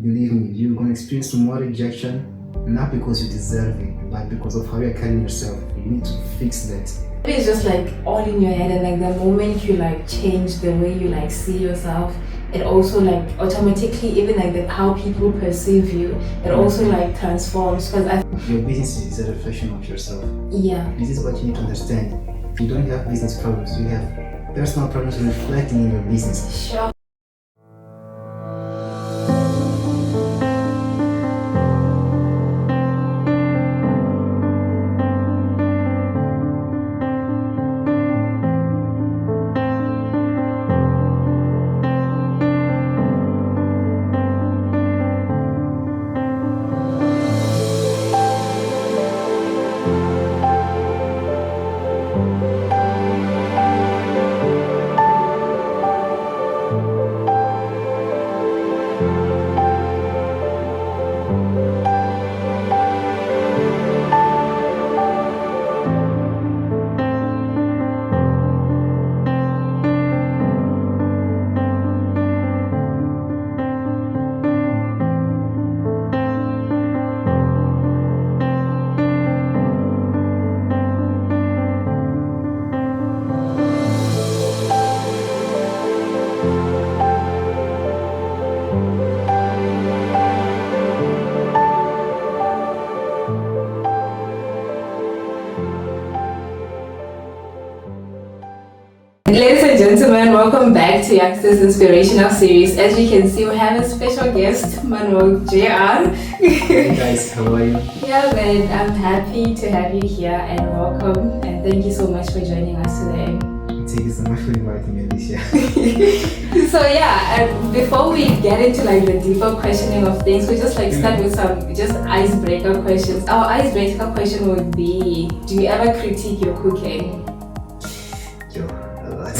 Believe me, you're going to experience more rejection, not because you deserve it, but because of how you're carrying yourself. You need to fix that. Maybe it's just like all in your head, and like the moment you like change the way you like see yourself, it also like automatically, even like how people perceive you, it also like transforms. Because your business is a reflection of yourself. Yeah. This is what you need to understand. If you don't have business problems, you have personal problems reflecting in your business. Sure. Ladies and gentlemen, welcome back to YoungStars Inspirational Series. As you can see, we have a special guest, Manuel Junior. Hey guys, how are you? Yeah, man, I'm happy to have you here and welcome. And thank you so much for joining us today. Thank you so much for inviting me, Alicia. So yeah, before we get into like the deeper questioning of things, we just like start with some just icebreaker questions. Our icebreaker question would be: do you ever critique your cooking? Yo, a lot.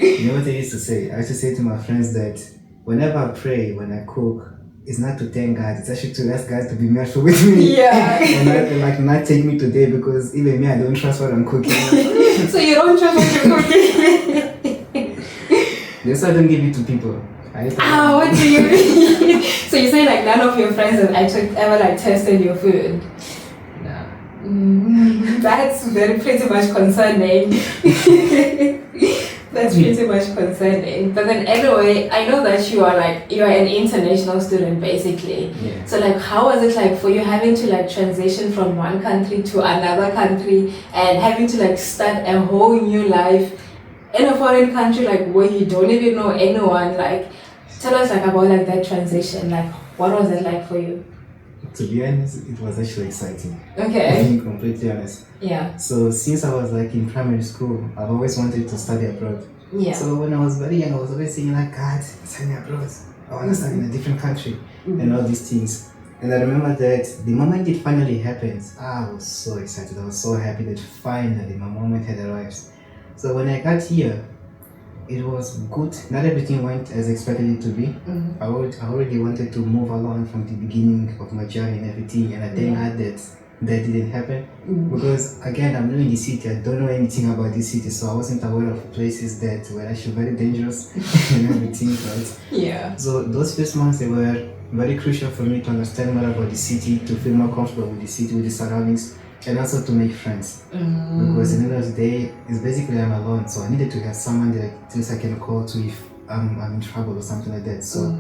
You know what I used to say? I used to say to my friends that whenever I pray, when I cook, it's not to thank God, it's actually to ask God to be merciful with me. Yeah. And not take me today, because even me, I don't trust what I'm cooking. So you don't trust what you're cooking? That's why I don't give it to people. What do you mean? So you say like none of your friends have actually ever like tested your food? Nah. That's pretty much concerning. That's pretty much concerning. But then anyway, I know that you are an international student basically. Yeah. So like how was it like for you having to like transition from one country to another country and having to like start a whole new life in a foreign country like where you don't even know anyone? Like tell us like about like that transition. Like what was it like for you? To be honest, it was actually exciting. Okay. Being completely honest. Yeah. So since I was like in primary school, I've always wanted to study abroad. Yeah. So when I was very young, I was always saying like, God, send me abroad. I want to study in a different country and all these things. And I remember that the moment it finally happened, I was so excited. I was so happy that finally my moment had arrived. So when I got here, it was good. Not everything went as expected it to be. I already wanted to move along from the beginning of my journey and everything, and I thank God that didn't happen. Because again, I'm new in the city. I don't know anything about the city, so I wasn't aware of places that were actually very dangerous and everything, right? Yeah. So those first months, they were very crucial for me to understand more about the city, to feel more comfortable with the city, with the surroundings, and also to make friends. Because at the end of the day, it's basically I'm alone, so I needed to have someone that at least I can call to if I'm in trouble or something like that. So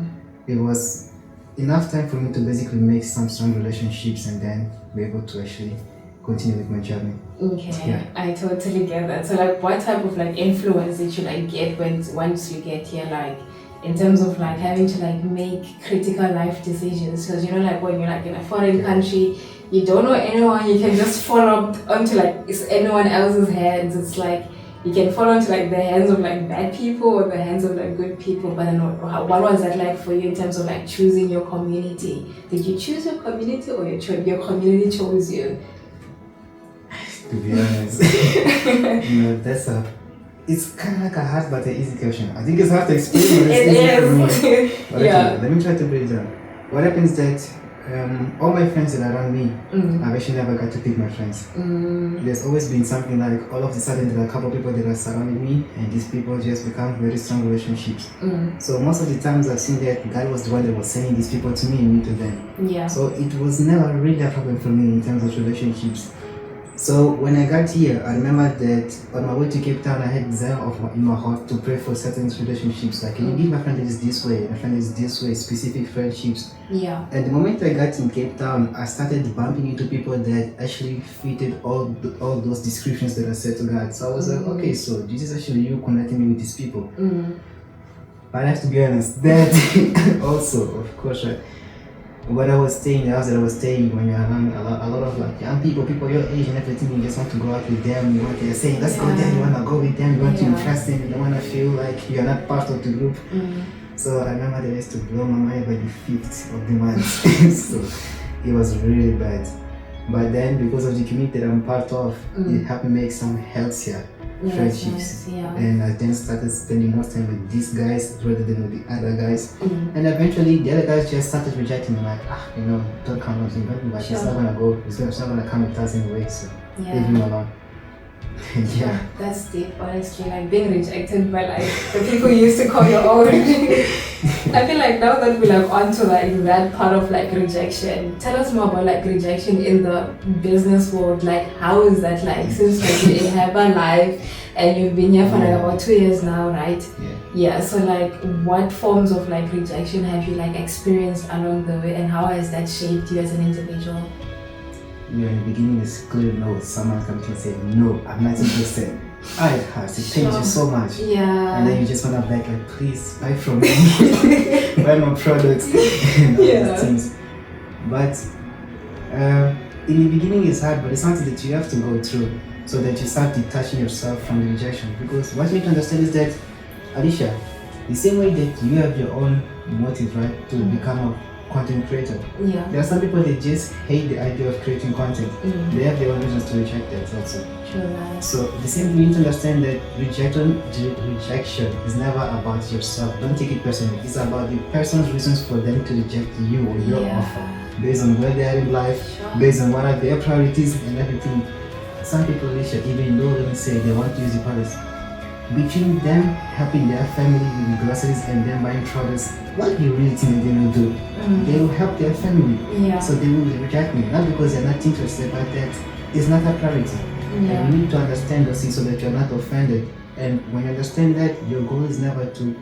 it was enough time for me to basically make some strong relationships and then be able to actually continue with my journey. Okay, yeah. I totally get that. So like what type of like influence did you like get once you get here, like in terms of like having to like make critical life decisions? Because you know, like when you're like in a foreign country, you don't know anyone, you can just fall onto like it's anyone else's hands. It's like you can fall onto like the hands of like bad people or the hands of like good people. But I know what was that like for you in terms of like choosing your community? Did you choose your community or your community chose you? To be honest, it's kind of like a hard but an easy question. I think it's hard to explain, but it's easy for me. But Yeah. okay, let me try to break it down. What happens is that all my friends that are around me, I've actually never got to pick my friends. There's always been something like all of a sudden there are a couple of people that are surrounding me, and these people just become very strong relationships. So most of the times I've seen that God was the one that was sending these people to me and me to them. Yeah. So it was never really a problem for me in terms of relationships. So when I got here, I remember that on my way to Cape Town, I had desire in my heart to pray for certain relationships. Like, can you give my friend is this way, my friend is this way, specific friendships. Yeah. And the moment I got in Cape Town, I started bumping into people that actually fitted all those descriptions that I said to God. So I was like, okay, so this is actually you connecting me with these people. But I have to be honest, that also, of course, right? What I was staying, the house that I was staying, when you're around a lot of like young people your age and everything, you just want to go out with them, you want to say, let's go there, you want to go with them, you want to impress them, you don't want to feel like you're not part of the group. So I remember they used to blow my mind by the 5th of the month. So it was really bad. But then because of the community that I'm part of, it helped me make some healthier friendships. And I then started spending more time with these guys rather than with the other guys. And eventually the other guys just started rejecting me, like, don't come with me, don't be like, it's not gonna go, it's not gonna come with us anyway, so leave him alone. Yeah. That's deep, honestly, like being rejected by like the people you used to call your own. I feel like now that we're like onto like that part of like rejection, tell us more about like rejection in the business world. Like how is that like, since like you're in Herbalife and you've been here for like about 2 years now, right? Yeah, so like what forms of like rejection have you like experienced along the way, and how has that shaped you as an individual? In the beginning it's clear no, someone comes and say, no, I'm not interested. It hurts, it pains you so much. And then you just wanna beg, like, please buy from me, buy my products and all these things. But in the beginning it's hard, but it's something that you have to go through so that you start detaching yourself from the rejection. Because what you need to understand is that, Alicia, the same way that you have your own motive, right, to become a content creator. There are some people that just hate the idea of creating content. They have their own reasons to reject that also. So the same thing, you need to understand that rejection is never about yourself. Don't take it personally. It's about the person's reasons for them to reject you or your offer, based on where they are in life, based on what are their priorities and everything. Some people, even though they say they want to use the products, between them helping their family with the groceries and them buying products, what do you really think that they will do? They will help their family. So they will reject me, not because they're not interested, but that is not a priority. And you need to understand those things so that you're not offended. And when you understand that, your goal is never to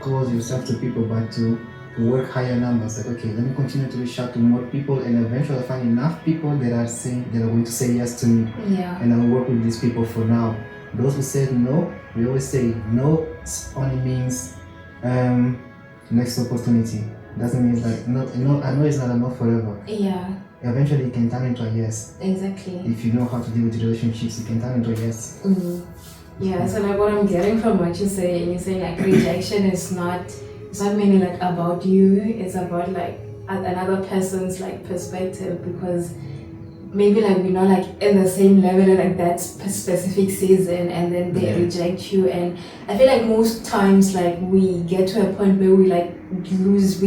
close yourself to people, but to work higher numbers. Like, okay, let me continue to reach out to more people, and eventually find enough people that are going to say yes to me. And I will work with these people for now. Those who said no, we always say no only means next opportunity. Doesn't mean like no. I know it's not a no forever. Eventually it can turn into a yes. Exactly. If you know how to deal with relationships, it can turn into a yes. So like what I'm getting from what you say, and you say like rejection it's not mainly like about you, it's about like another person's like perspective, because maybe like we're not like in the same level at like that specific season, and then they reject you. And I feel like most times like we get to a point where we like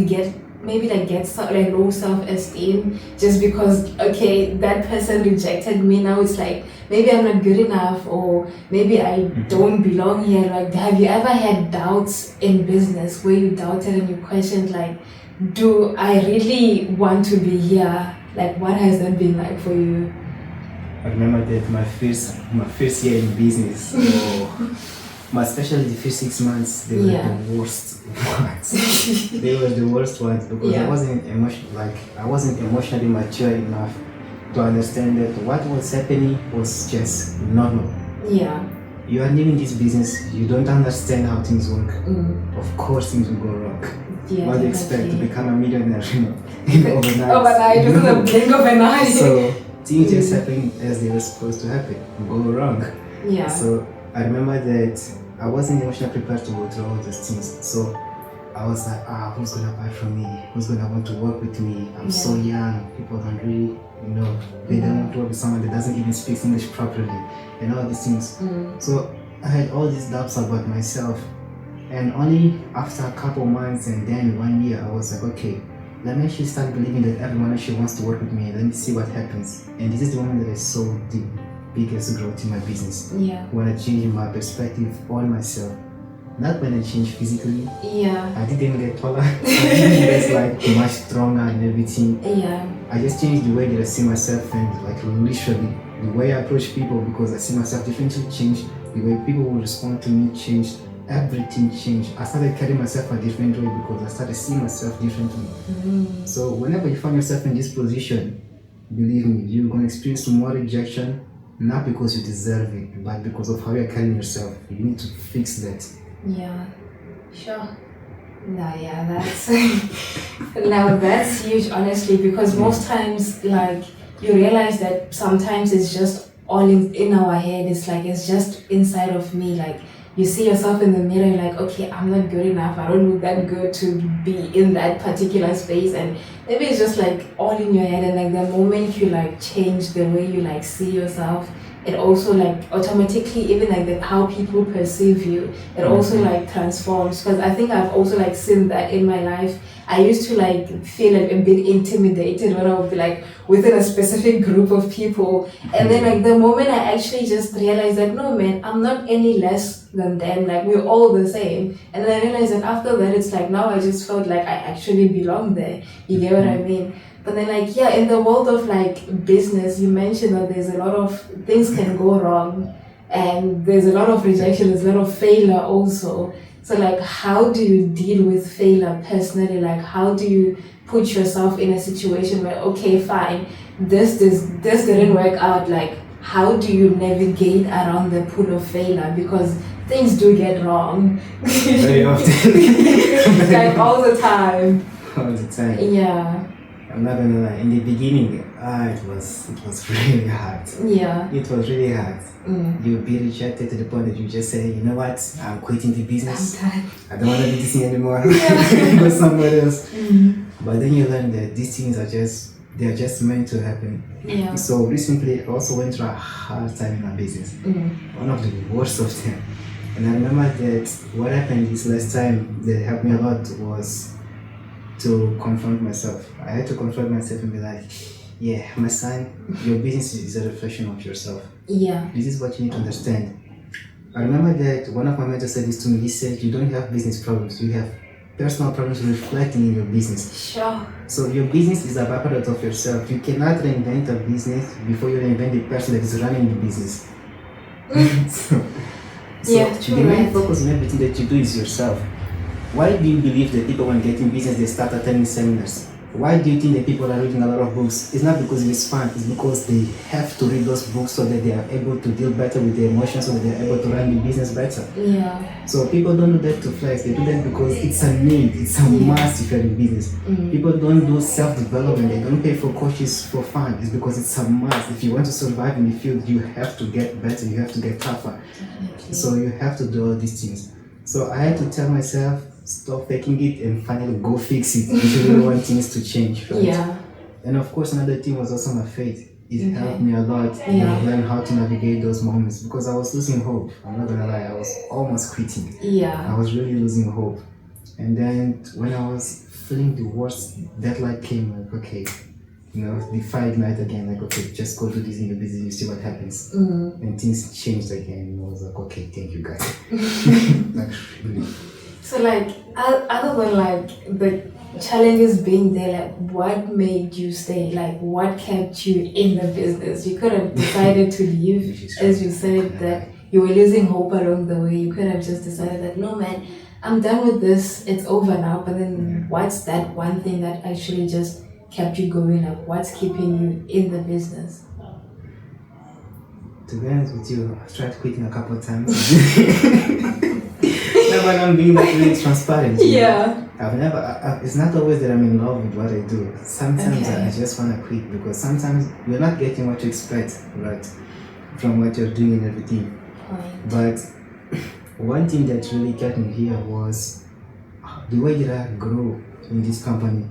get low self-esteem just because, okay, that person rejected me, now it's like maybe I'm not good enough, or maybe I don't belong here. Like, have you ever had doubts in business where you doubted and you questioned, like, do I really want to be here? Like, what has that been like for you? I remember that my first year in business, especially the first 6 months, they were the worst ones. They were the worst ones because I wasn't emotionally mature enough to understand that what was happening was just normal. You are new in this business, you don't understand how things work. Of course things will go wrong. What do you expect to become a millionaire, overnight? Overnight, just a blink of an eye. So things just happen as they were supposed to happen, go wrong. So I remember that I wasn't emotionally prepared to go through all those things. So I was like, who's gonna buy from me? Who's gonna want to work with me? I'm so young. People don't really, they don't want to work with someone that doesn't even speak English properly, and all these things. So I had all these doubts about myself. And only after a couple months and then 1 year, I was like, okay, let me actually start believing that everyone actually wants to work with me. Let me see what happens. And this is the moment that I saw the biggest growth in my business. Yeah. When I changed my perspective on myself. Not when I changed physically. Yeah. I didn't get taller. I didn't get like much stronger and everything. Yeah. I just changed the way that I see myself, and like literally the way I approach people, because I see myself differently changed. The way people will respond to me changed. Everything changed. I started carrying myself a different way because I started seeing myself differently. So whenever you find yourself in this position, believe me, you're going to experience more rejection, not because you deserve it, but because of how you're carrying yourself. You need to fix that. Yeah, sure. No, yeah, that's now that's huge, honestly, because most times, like, you realize that sometimes it's just all in our head. It's like it's just inside of me. Like, you see yourself in the mirror, you're like, okay, I'm not good enough. I don't look that good to be in that particular space, and maybe it's just like all in your head. And like the moment you like change the way you like see yourself, it also like automatically, even like how people perceive you, it also like transforms. Because I think I've also like seen that in my life. I used to like feel like a bit intimidated when I would be like within a specific group of people, and then like the moment I actually just realized that no man, I'm not any less than them, like we're all the same. And then I realized that after that it's like now I just felt like I actually belong there. You get what I mean? But then like, yeah, in the world of like business, you mentioned that there's a lot of things can go wrong, and there's a lot of rejection, there's a lot of failure also. So like, how do you deal with failure personally? Like, how do you put yourself in a situation where, okay, fine, this didn't work out. Like, how do you navigate around the pool of failure? Because things do get wrong. Very often. Like all the time. All the time. Yeah. I'm not gonna lie, in the beginning, it was really hard. Yeah. It was really hard. You'll be rejected to the point that you just say, you know what, I'm quitting the business. I'm done. I don't want to do this thing anymore. Go somewhere else. But then you learn that these things they're just meant to happen. Yeah. So recently I also went through a hard time in my business. One of the worst of them. And I remember that what happened this last time that helped me a lot was to confront myself. I had to confront myself and be like, yeah, my son, your business is a reflection of yourself. Yeah. This is what you need to understand. I remember that one of my mentors said this to me. He said, you don't have business problems, you have personal problems reflecting in your business. Sure. So your business is a byproduct of yourself. You cannot reinvent a business before you reinvent the person that is running the business. so Yeah, the main focus in everything that you do is yourself. Why do you believe that people, when getting business, they start attending seminars? Why do you think that people are reading a lot of books? It's not because it's fun, it's because they have to read those books so that they are able to deal better with their emotions, so that they are able to run the business better. Yeah. So people don't do that to flex, they do that because it's a need, it's a must if you're in business. People don't do self-development, they don't pay for coaches for fun. It's because it's a must. If you want to survive in the field, you have to get better, you have to get tougher. Definitely. So you have to do all these things. So I had to tell myself, stop faking it and finally go fix it if you really want things to change, right? Yeah. And of course, another thing was also my faith. It helped me a lot to learn how to navigate those moments, because I was losing hope. I'm not gonna lie, I was almost quitting. Yeah. I was really losing hope. And then when I was feeling the worst, that light came, like, okay, you know, the fire ignite again, like, okay, just go do this in your business, you see what happens. And things changed again, and I was like, okay, thank you guys. Like, really. So like, other than like the challenges being there, like what made you stay? Like what kept you in the business? You could have decided to leave, as you said that you were losing hope along the way. You could have just decided that, no man, I'm done with this, it's over now. But then what's that one thing that actually just kept you going? Like what's keeping you in the business? To be honest with you, I've tried quitting a couple of times. No, but I'm being like really transparent. Yeah. I've never, it's not always that I'm in love with what I do. Sometimes I just want to quit because sometimes you're not getting what you expect, right, from what you're doing and everything. But one thing that really kept me here was the way that I grew in this company.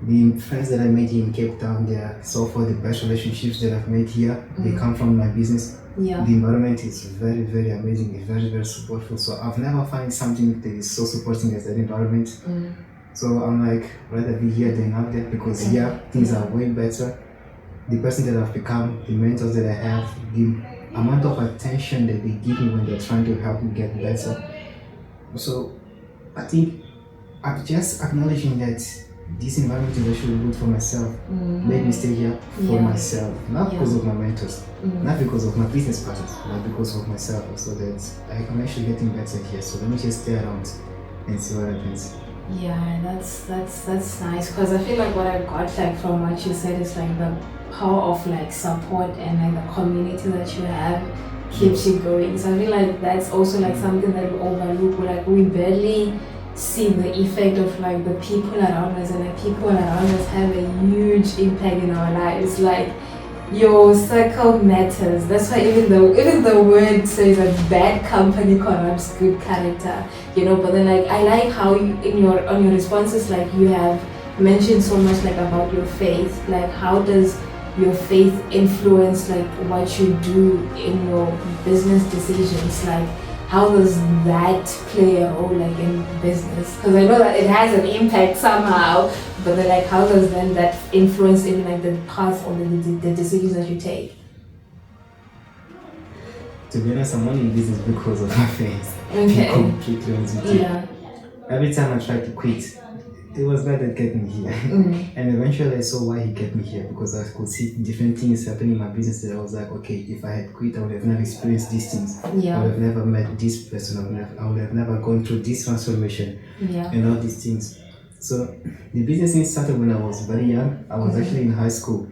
The friends that I made here in Cape Town, they are so far the best relationships that I've made here. They come from my business. Yeah. The environment is very, very amazing. It's very, very supportful. So I've never found something that is so supporting as that environment. So I'm like, rather be here than out there, because here things are way better. The person that I've become, the mentors that I have, the amount of attention that they give me when they're trying to help me get better. So I think I'm just acknowledging that this environment is actually good for myself. Made me stay here for myself, not because of my mentors, not because of my business partners, but because of myself. So that I'm actually getting better here. So let me just stay around and see what happens. Yeah, that's nice, because I feel like what I got like from what you said is like the power of like support and like the community that you have keeps you going. So I feel like that's also like something that we overlook. Like we barely see the effect of like the people around us, and like people around us have a huge impact in our lives. Like your circle matters. That's why even the word says that bad company corrupts good character, but then like I like how you, on your responses, like you have mentioned so much like about your faith. Like how does your faith influence like what you do in your business decisions? Like how does that play a role like in business? Because I know that it has an impact somehow, but then like how does then that influence in like the path or the decisions that you take? To be honest, I'm only in business because of my faith. Okay. Completely honest with you. Yeah. Every time I tried to quit, it was God that kept me here. And eventually I saw why he kept me here, because I could see different things happening in my business that I was like, okay, if I had quit, I would have never experienced these things. Yeah. I would have never met this person. I would have never gone through this transformation and all these things. So the business started when I was very young. I was actually in high school.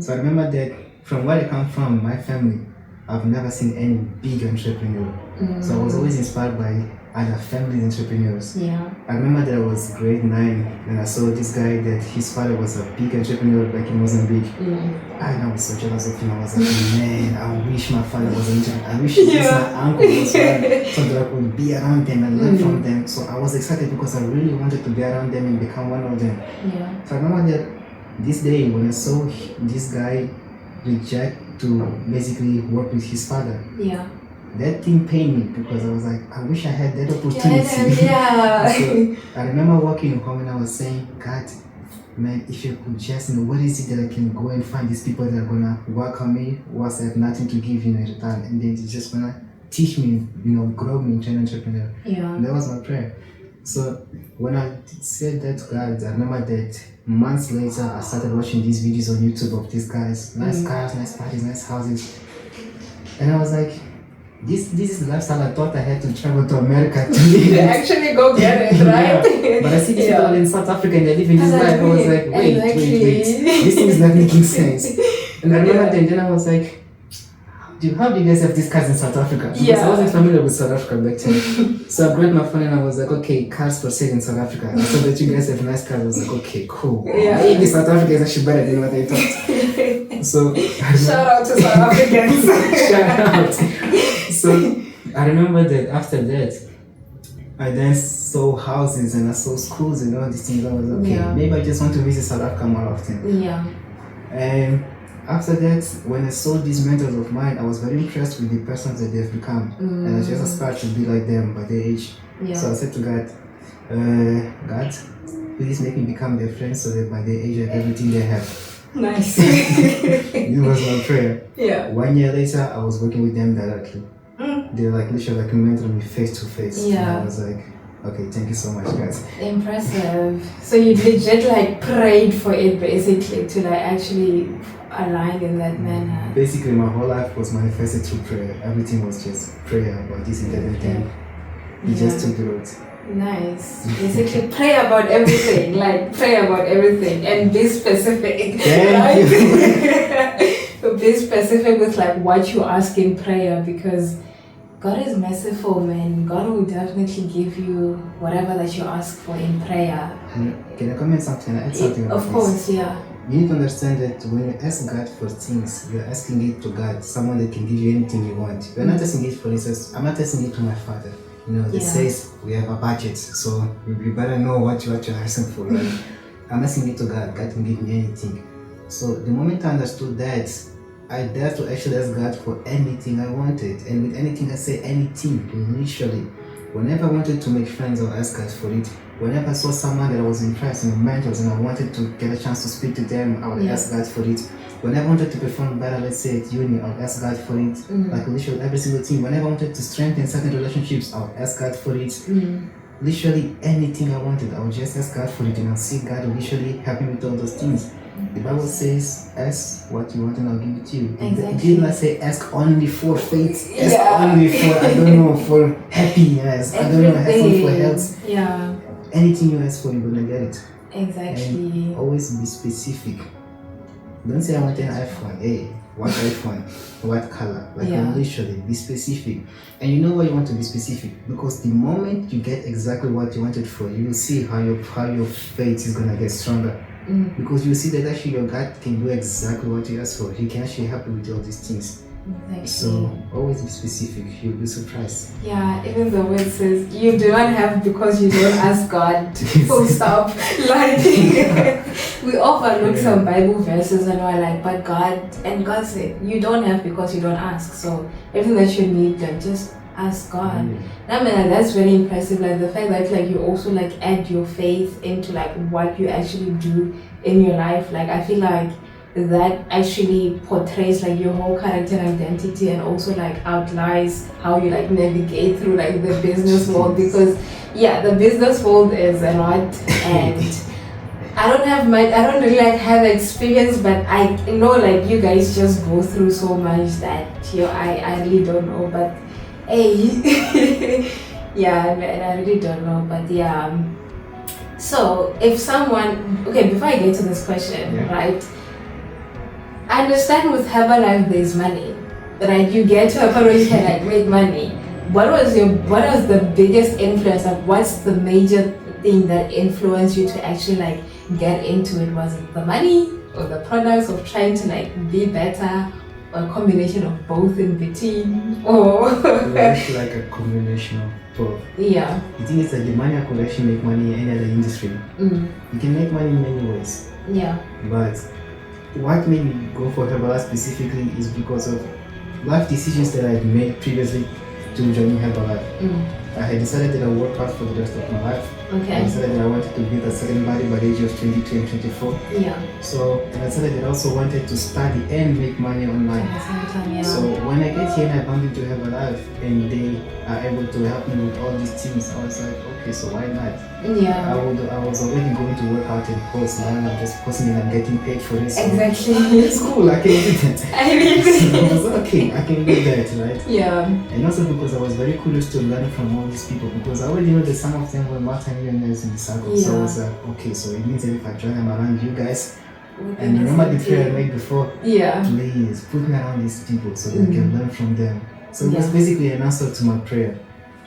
So I remember that from where I come from, my family, I've never seen any big entrepreneur. So I was always inspired by other family entrepreneurs. Yeah. I remember that I was grade 9 and I saw this guy that his father was a big entrepreneur back in Mozambique. I was so jealous of him. I was like, man, I wish my father was an entrepreneur. I wish my uncle was one, so that I could be around them and learn from them. So I was excited because I really wanted to be around them and become one of them. Yeah. So I remember that this day when I saw this guy reject to basically work with his father. Yeah. That thing pained me because I was like, I wish I had that opportunity. Yeah. So I remember walking home and I was saying, God, man, if you could just know what is it that I can go and find these people that are gonna welcome me whilst I have nothing to give in return, and then it's just gonna teach me, grow me into an entrepreneur. Yeah. And that was my prayer. So when I said that to God, I remember that months later I started watching these videos on YouTube of these guys, nice cars, nice parties, nice houses, and I was like, this is the lifestyle I thought I had to travel to America to live. Actually go get it, right? But I see these people in South Africa and they live in this life. I was like, wait. This thing is not making sense. And I remember then I was like, how do you guys have these cars in South Africa? Because I wasn't familiar with South Africa back then. So I grabbed my phone and I was like, okay, cars for sale in South Africa. I saw that you guys have nice cars. I was like, okay, cool. Maybe South Africa is actually better than what I thought. So shout out to South Africans. Shout out. So I remember that after that, I then saw houses and I saw schools and all these things. I was okay, maybe I just want to visit South Africa more often. Yeah. And after that, when I saw these mentors of mine, I was very impressed with the persons that they've become. And I just aspired to be like them by their age. Yeah. So I said to God, God, please make me become their friend so that by their age I have everything they have. Nice. It was my prayer. Yeah. 1 year later, I was working with them directly. They were like literally like mentoring me face to face. Yeah. And I was like, okay, thank you so much, guys. Impressive. So you legit like prayed for it basically to like actually align in that manner. Basically, my whole life was manifested through prayer. Everything was just prayer about this and that and thing. He just took the road. Nice. Basically, pray about everything. Like pray about everything and be specific. Thank you. Be specific with like what you ask in prayer, because God is merciful, man. God will definitely give you whatever that you ask for in prayer. Can I comment something? Add something? Of course, yeah. You need to understand that when you ask God for things, you're asking it to God, someone that can give you anything you want. You're not asking it, for instance, I'm not asking it to my father. That says we have a budget, so you better know what you're asking for, right? I'm asking it to God. God can give me anything. So the moment I understood that, I dared to actually ask God for anything I wanted. And with anything, I say anything, literally. Whenever I wanted to make friends, I would ask God for it. Whenever I saw someone that I was impressed in mentors and I wanted to get a chance to speak to them, I would ask God for it. Whenever I wanted to perform better, let's say at uni, I would ask God for it. Like literally every single thing. Whenever I wanted to strengthen certain relationships, I would ask God for it. Literally anything I wanted, I would just ask God for it, and I'll see God literally help me with all those things. The Bible says, ask what you want and I'll give it to you. It did not say ask only for faith, ask only for, I don't know, for happiness, I don't know, ask only for health. Yeah. Anything you ask for, you're gonna get it. Exactly. And always be specific. Don't say I want an iPhone. Hey, what iPhone? What color? Like literally be specific. And you know why you want to be specific? Because the moment you get exactly what you wanted for, you will see how your faith is gonna get stronger. Because you see that actually your God can do exactly what you ask for. He can actually help you with all these things. Exactly. So always be specific. You'll be surprised. Yeah, even the word says you do not have because you don't ask God. Full stop. Like we overlook some Bible verses and we're like, but God said you don't have because you don't ask. So everything that you need, then just ask God. I mean, like, that's very impressive. Like the fact that like you also like add your faith into like what you actually do in your life. Like I feel like that actually portrays like your whole character and identity, and also like outlines how you like navigate through like the business world, because the business world is a lot, and I don't really like have experience, but I know like you guys just go through so much that I really don't know, but hey I really don't know, but so if someone, okay, before I get to this question, right, I understand with Herbalife there's money, right? You get to a point where you can like make money. What was the biggest influence? Like, what's the major thing that influenced you to actually like get into it? Was it the money or the products of trying to like be better, or a combination of both in between? Or it's like a combination of both. Yeah. The thing is that the money I could actually make money in any other industry. You can make money in many ways. Yeah. But what made me go for Herbalife specifically is because of life decisions that I had made previously to joining Herbalife. I had decided that I would work out for the rest of my life. Okay. I decided that I wanted to build a certain body by the age of 22 and 24. Yeah. So I decided that I also wanted to study and make money online. At the same time, So when I get here and I bumped into Herbalife and they are able to help me with all these things, I was like, okay, so why not? Yeah. I was already going to work out and post. Now I'm just posting and I'm getting paid for it. So exactly. it's cool, I can do that. I mean, so I was okay, I can do that, right? Yeah. And also because I was very curious to learn from all these people, because I already know that some of them were multi-millionaires in the circle. So I was like, okay, so it means that if I join them around you guys, and remember the prayer I made before? Please put me around these people so that I can learn from them. So it was basically an answer to my prayer.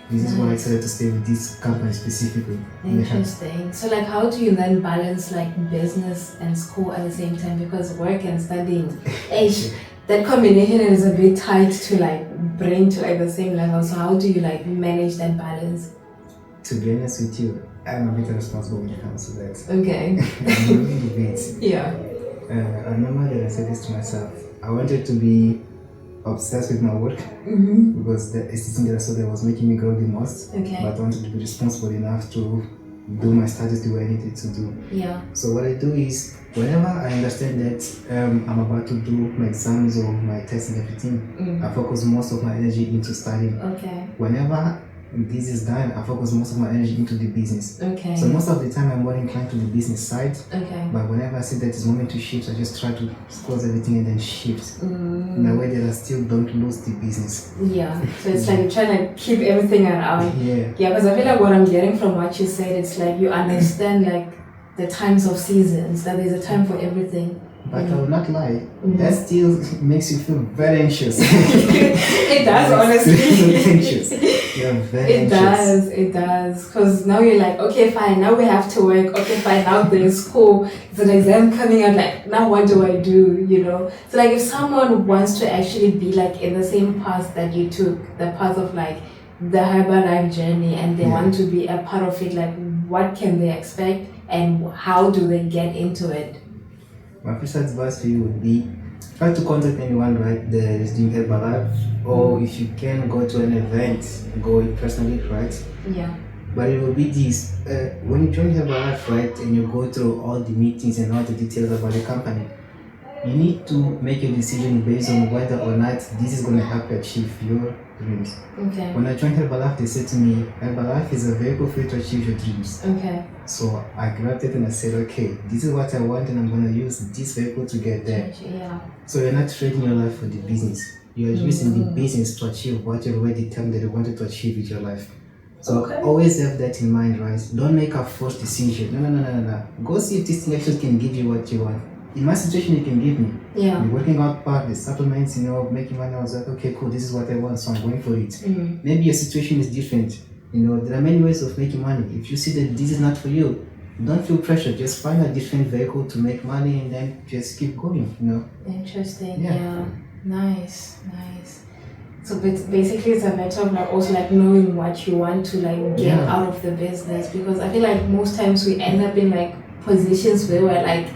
This is why I decided to stay with this company specifically. Interesting. So like how do you then balance like business and school at the same time? Because work and studying, that combination is a bit tight to like bring to like the same level. So how do you like manage that balance? To be honest with you, I'm a bit responsible when it comes to that. Okay. I'm a little bit. Yeah. I remember that I said this to myself. I wanted to be obsessed with my work because it's the thing that I saw that was making me grow the most. Okay. But I wanted to be responsible enough to do my studies the way I needed to do. Yeah. So what I do is, whenever I understand that I'm about to do my exams or my tests and everything, I focus most of my energy into studying. Okay. Whenever this is done, I focus most of my energy into the business. Okay. So most of the time I'm more inclined to the business side. Okay. But whenever I see that it's moment to shift, I just try to close everything and then shift in a way that I still don't lose the business. Yeah. So it's like you're trying to keep everything around. Yeah. Yeah, because I feel like what I'm getting from what you said, it's like you understand like the times of seasons, that there's a time for everything. But I will not lie, that still makes you feel very anxious. It does, honestly. Anxious. You're very anxious. It does. Because now you're like, okay, fine, now we have to work. Okay, fine, now there's school. There's an exam coming out, like, now what do I do, you know? So, like, if someone wants to actually be, like, in the same path that you took, the path of, like, the Herbalife journey, and they want to be a part of it, like, what can they expect and how do they get into it? My first advice for you would be, try to contact anyone, right, that is doing Herbalife, or if you can go to an event, go it personally, right? Yeah. But it will be this, when you join Herbalife, right, and you go through all the meetings and all the details about the company, you need to make a decision based on whether or not this is going to help you achieve your dreams. Okay. When I joined Herbalife, they said to me, Herbalife is a vehicle for you to achieve your dreams. Okay. So I grabbed it and I said, okay, this is what I want and I'm going to use this vehicle to get there. Yeah. So you're not trading your life for the business. You're using the business to achieve what you already determined that you wanted to achieve with your life. So always have that in mind, right? Don't make a forced decision. No. Go see if this thing actually can give you what you want. In my situation, it can give me. Yeah. The working out part, the supplements, making money. I was like, okay, cool, this is what I want, so I'm going for it. Maybe your situation is different. There are many ways of making money. If you see that this is not for you, don't feel pressure. Just find a different vehicle to make money and then just keep going, Interesting. Yeah. Nice. So basically it's a matter of like also like knowing what you want to like get out of the business, because I feel like most times we end up in like positions where we're like,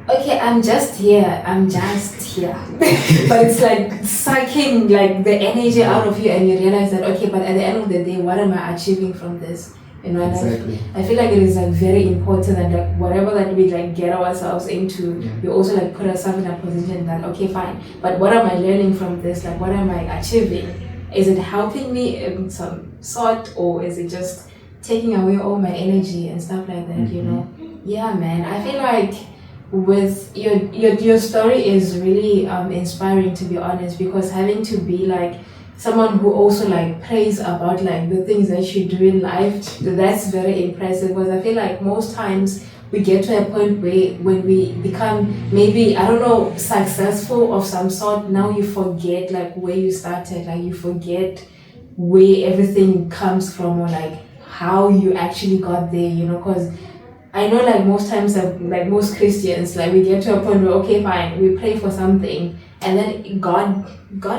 okay, I'm just here, but it's like sucking like the energy out of you, and you realize that okay, but at the end of the day, what am I achieving from this? Exactly. I feel like it is like very important that like whatever that we like get ourselves into, we also like put ourselves in a position that okay, fine, but what am I learning from this? Like what am I achieving? Is it helping me in some sort, or is it just taking away all my energy and stuff like that? Yeah, man. I feel like with your story is really inspiring, to be honest, because having to be like someone who also like prays about like the things that you do in life, that's very impressive, because I feel like most times we get to a point where when we become maybe, I don't know, successful of some sort, now you forget like where you started, like you forget where everything comes from, or like how you actually got there, because I know like most times, like most Christians, like we get to a point where okay, fine, we pray for something, and then God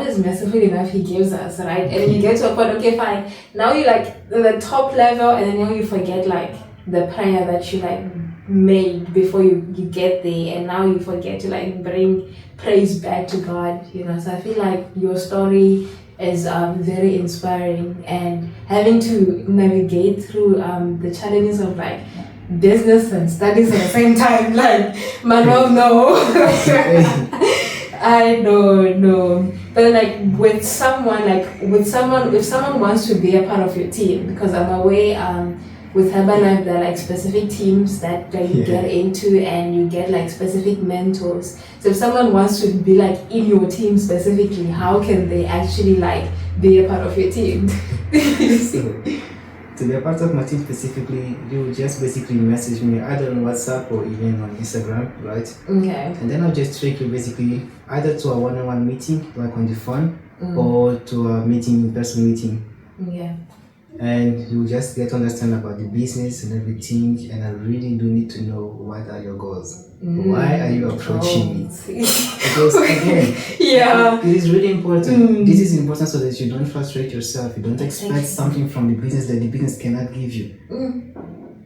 is merciful enough, He gives us, right? And you get to a point, okay, fine, now you like the top level, and then now you forget like the prayer that you like made before you get there, and now you forget to like bring praise back to God, So I feel like your story is very inspiring, and having to navigate through the challenges of like business and studies at the same time, like Manuel, no. I know. But like if someone wants to be a part of your team, because I'm aware with Herbalife there are like specific teams that you get into, and you get like specific mentors. So if someone wants to be like in your team specifically, how can they actually like be a part of your team? To be a part of my team specifically, you will just basically message me either on WhatsApp or even on Instagram, right? Okay. And then I'll just take you basically either to a one-on-one meeting, like on the phone, or to a in-person meeting. Yeah. And you'll just get to understand about the business and everything, and I really do need to know what are your goals. Why are you approaching me? Because again, it is really important. This is important so that you don't frustrate yourself. You don't expect something from the business that the business cannot give you.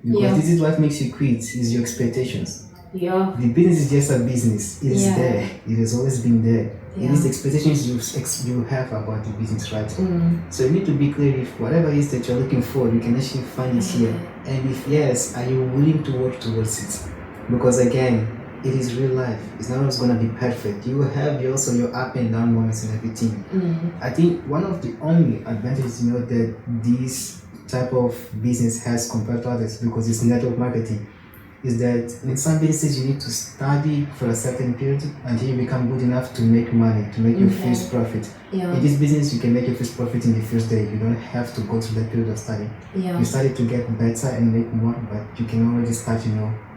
Because this is what makes you quit, is your expectations. Yeah. The business is just a business. It is there. It has always been there. It is the expectations you have about the business, right? So you need to be clear if whatever it is that you're looking for, you can actually find it here. And if yes, are you willing to work towards it? Because again, it is real life. It's not always going to be perfect. You will have also your up and down moments and everything. I think one of the only advantages that this type of business has compared to others, because it's network marketing, is that in some businesses you need to study for a certain period until you become good enough to make money, to make your first profit. In this business, you can make your first profit in the first day. You don't have to go through that period of study. You study to get better and make more, but you can already start,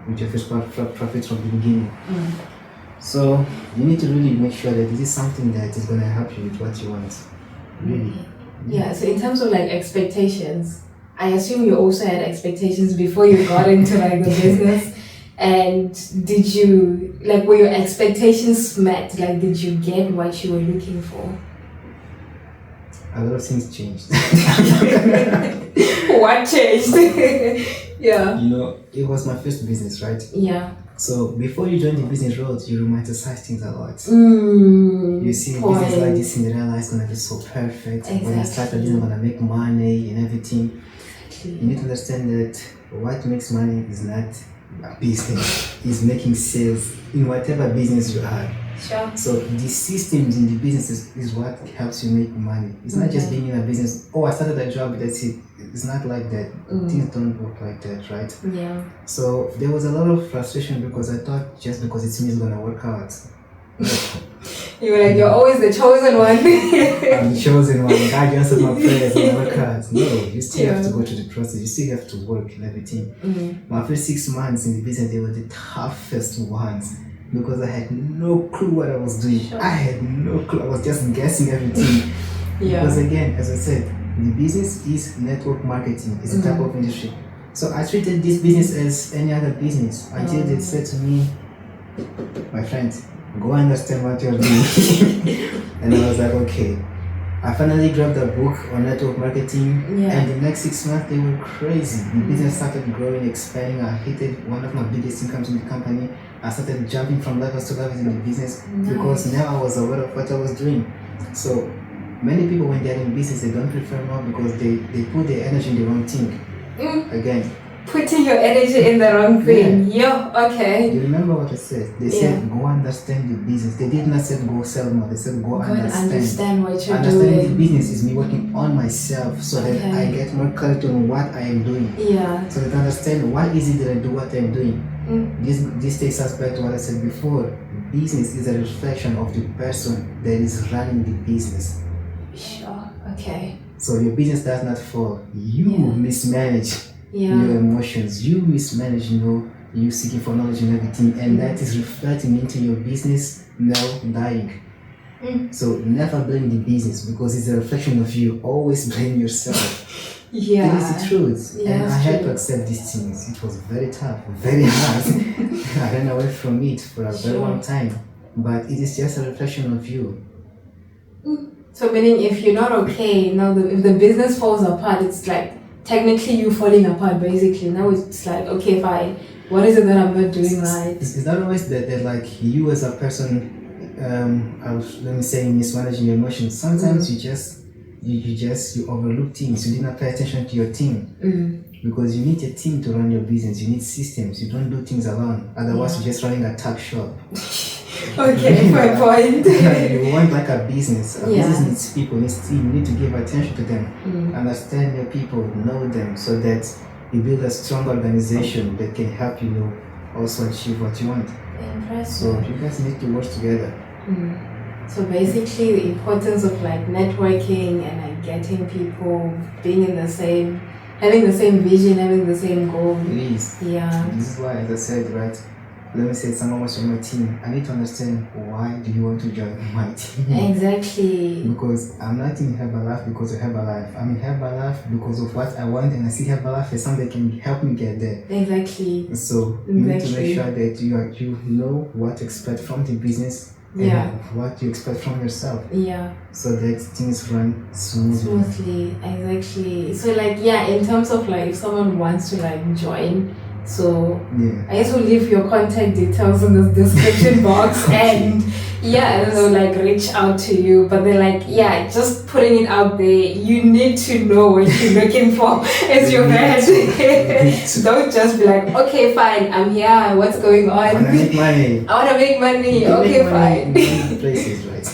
with your first profit from the beginning. So you need to really make sure that this is something that is going to help you with what you want. Really. So in terms of like expectations, I assume you also had expectations before you got into like the business. And did you, like, were your expectations met? Like, did you get what you were looking for? A lot of things changed. What changed? It was my first business, right? So before you join the business road, you romanticize things a lot. You see business like this Cinderella is gonna be so perfect. When I start, I'm gonna make money and everything. You need to understand that what makes money is not a business, it's making sales in whatever business you are. Sure. So the systems in the business is what helps you make money. It's not just being in a business. Oh, I started a job, that's it. It's not like that. Things don't work like that, right? Yeah. So there was a lot of frustration because I thought just because it's me it's gonna work out. You were like, you're always the chosen one. I'm the chosen one. God answered my prayers and my work hard. No, you still have to go through the process. You still have to work and everything. My first 6 months in the business, they were the toughest ones because I had no clue what I was doing. Sure. I had no clue. I was just guessing everything. Because again, as I said, the business is network marketing. It's a type of industry. So I treated this business as any other business until they said to me, my friend, go understand what you're doing. And I was like, okay. I finally grabbed a book on network marketing, and the next 6 months they were crazy. The business started growing, expanding. I hit one of my biggest incomes in the company. I started jumping from levels to levels in the business because now I was aware of what I was doing. So many people, when they're in business, they don't prefer more because they put their energy in the wrong thing. Again, putting your energy in the wrong thing. Okay. You remember what I said? They said go understand the business. They did not say go sell more. They said go understand what you're Understanding doing. the business is me working on myself so that I get more clarity on what I am doing. So that I understand why is it that I do what I'm doing. This takes us back to what I said before. Business is a reflection of the person that is running the business. Sure. Okay. So your business does not fall. You mismanage your emotions. You mismanage, you seeking for knowledge and everything, and that is reflecting into your business now dying. So never blame the business because it's a reflection of you. Always blame yourself. It is the truth. And I had to accept these things. It was very tough, very hard. I ran away from it for a very long time. But it is just a reflection of you. So meaning if you're not okay, now if the business falls apart, it's like technically you falling apart basically. Now it's like, okay, fine. What is it that I'm not doing right? It's not always that like you as a person, let me say, mismanaging your emotions. Sometimes you overlook things. You did not pay attention to your team. Because you need a team to run your business. You need systems. You don't do things alone. Otherwise you're just running a tuck shop. Okay, my point. You want like a business. A business needs people, needs team. You need to give attention to them. Understand your people, know them, so that you build a strong organization that can help you also achieve what you want. Impressive. So you guys need to work together. So basically the importance of like networking and like getting people being in the same, having the same vision, having the same goal. It is. This is why, as I said, right? Let me say someone was on my team. I need to understand why do you want to join my team? Exactly. Because I'm not in Herbalife because of Herbalife. I'm in Herbalife because of what I want, and I see Herbalife as something that can help me get there. Exactly. So you need to make sure that you know what to expect from the business and what you expect from yourself. So that things run smoothly. Exactly. So like in terms of like if someone wants to like join, so I guess we'll leave your contact details in the description box and they'll like reach out to you. But they're like, just putting it out there, you need to know what you're looking for as your man. Don't just be like, okay, fine, I'm here, what's going on? I wanna make money. Okay, fine. Places, right?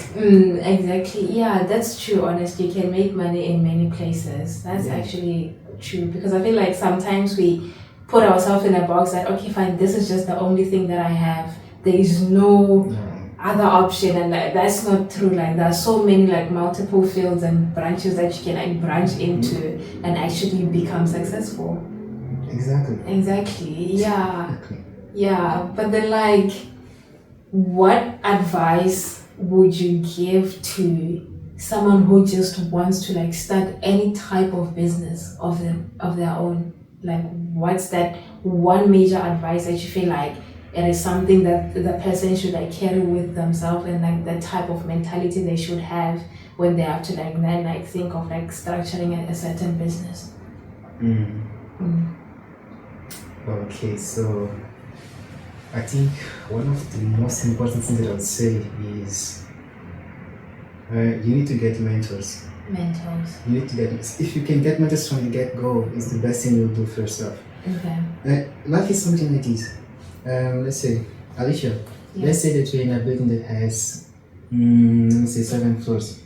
Exactly. That's true, honestly. You can make money in many places. That's actually true, because I feel like sometimes we put ourselves in a box that, okay, fine, this is just the only thing that I have. There is no other option, and that's not true. Like there are so many like multiple fields and branches that you can like branch into and actually become successful. Exactly. But then like, what advice would you give to someone who just wants to like start any type of business of their own? Like, what's that one major advice that you feel like it is something that the person should like carry with themselves, and like the type of mentality they should have when they have to like then like think of like structuring a certain business? Okay, so I think one of the most important things that I would say is you need to get mentors. Mentors. You need to get, if you can get mentors from the get-go, it's the best thing you'll do for yourself. Okay. Life is something like this. Let's say, Alicia, let's say that you're in a building that has, let's say 7 floors.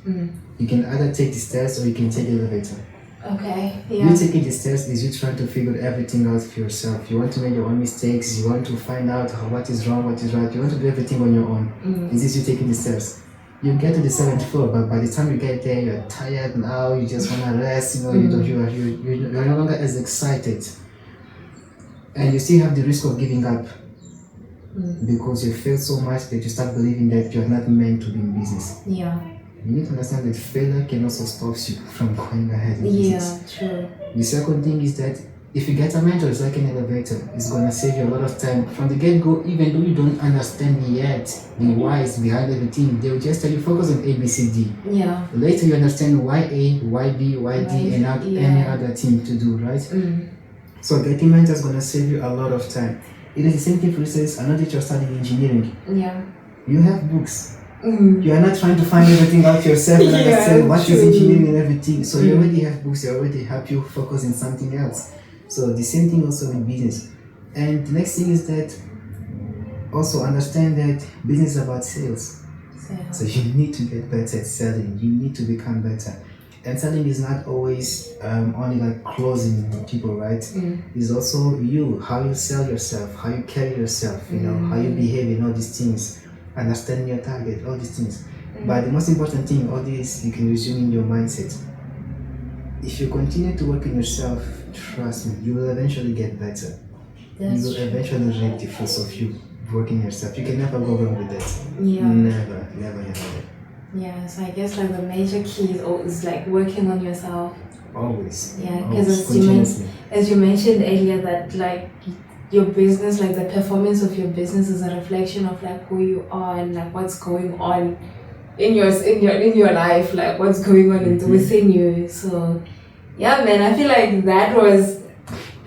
You can either take the stairs or you can take the elevator. Okay, yeah. You taking the stairs is you trying to figure everything out for yourself. You want to make your own mistakes, you want to find out what is wrong, what is right, you want to do everything on your own. Is this you taking the stairs? You get to the 7th floor, but by the time you get there, you're tired now, you just want to rest, you're no longer as excited. And you still have the risk of giving up because you fail so much that you start believing that you're not meant to be in business. Yeah. You need to understand that failure can also stop you from going ahead in business. Yeah, true. The second thing is that if you get a mentor, it's like an elevator. It's going to save you a lot of time. From the get-go, even though you don't understand yet the whys behind everything, they will just tell you focus on A, B, C, D. Yeah. Later you understand why A, why B, why D, and not any other thing to do, right? So getting mentors is going to save you a lot of time. It is the same thing, for instance, I know that you're studying engineering. Yeah. You have books. You are not trying to find everything out yourself and understand what is engineering and everything. So you already have books, they already help you focus on something else. So the same thing also with business. And the next thing is that also understand that business is about sales. So you need to get better at selling. You need to become better. And selling is not always only like closing people, right? It's also you, how you sell yourself, how you carry yourself, you know, how you behave in all these things, understanding your target, all these things. But the most important thing, all this you can resume in your mindset. If you continue to work on yourself, trust me, you will eventually get better. You will eventually reap the fruits of you working yourself. You can never go wrong with that. Yeah. Never. Yeah, so I guess like the major key is like working on yourself. Always. Yeah, because as you mentioned earlier that like your business, like the performance of your business is a reflection of like who you are and like what's going on in your life, like what's going on within you. So yeah, man, I feel like that was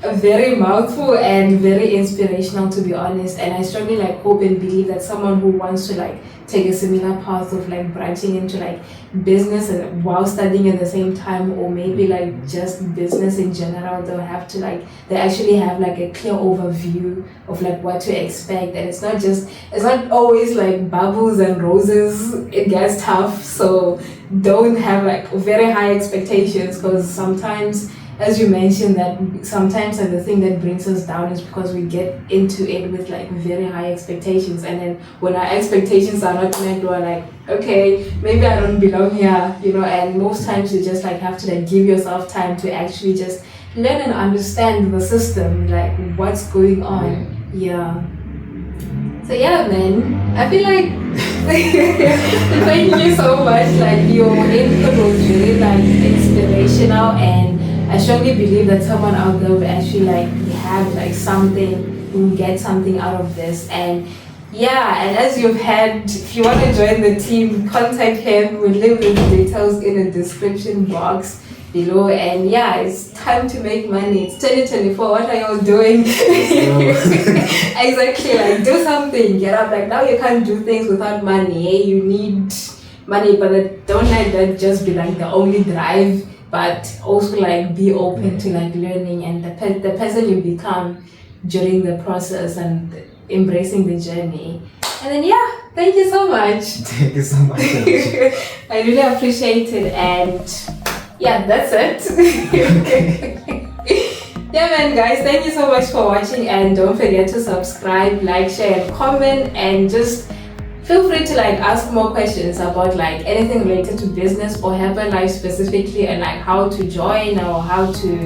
a very mouthful and very inspirational, to be honest. And I strongly like hope and believe that someone who wants to like take a similar path of like branching into like business and while studying at the same time, or maybe like just business in general, they'll have to like, they actually have like a clear overview of like what to expect. And it's not always like bubbles and roses. It gets tough, so don't have like very high expectations, because sometimes, as you mentioned, that sometimes like the thing that brings us down is because we get into it with like very high expectations, and then when our expectations are not met, we're like, okay, maybe I don't belong here, you know. And most times you just like have to like give yourself time to actually just learn and understand the system, like what's going on. Yeah. So yeah, man, I feel like thank you so much. Like your input was really like inspirational, and I strongly believe that someone out there will actually like have like something, will get something out of this. And yeah, and as you've had, if you want to join the team, contact him. We'll leave the details in the description box below. And yeah, it's time to make money. It's 2024. What are y'all doing? Exactly, like do something. Get up. Like now you can't do things without money. You need money, but don't let that just be like the only drive. But also like be open to like learning and the person you become during the process and embracing the journey. And then yeah, thank you so much. Thank you so much. I really appreciate it, and yeah, that's it. Yeah, man, guys, thank you so much for watching, and don't forget to subscribe, like, share, and comment, and just feel free to like ask more questions about like anything related to business or Herbalife specifically, and like how to join or how to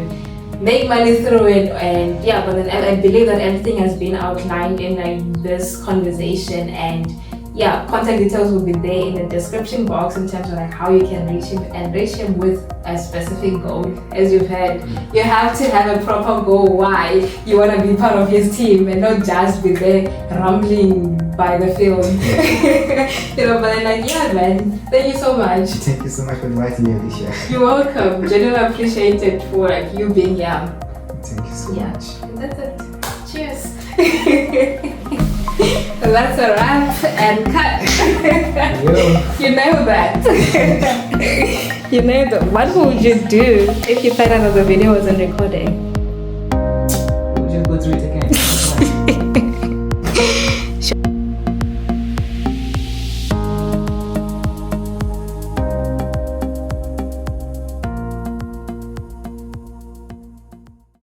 make money through it. And yeah, but then I believe that everything has been outlined in like this conversation, and yeah, contact details will be there in the description box in terms of like how you can reach him and reach him with a specific goal. As you've heard, you have to have a proper goal why you want to be part of his team, and not just be there rambling by the field. You know, but then like, yeah, man, thank you so much. Thank you so much for inviting me, Alicia. You're welcome. Genuinely appreciate it for like you being here. Thank you so much. That's it. Cheers. That's a wrap and cut. You know that. You know that. What would you do if you found out that the video wasn't recording? Would you go through it again?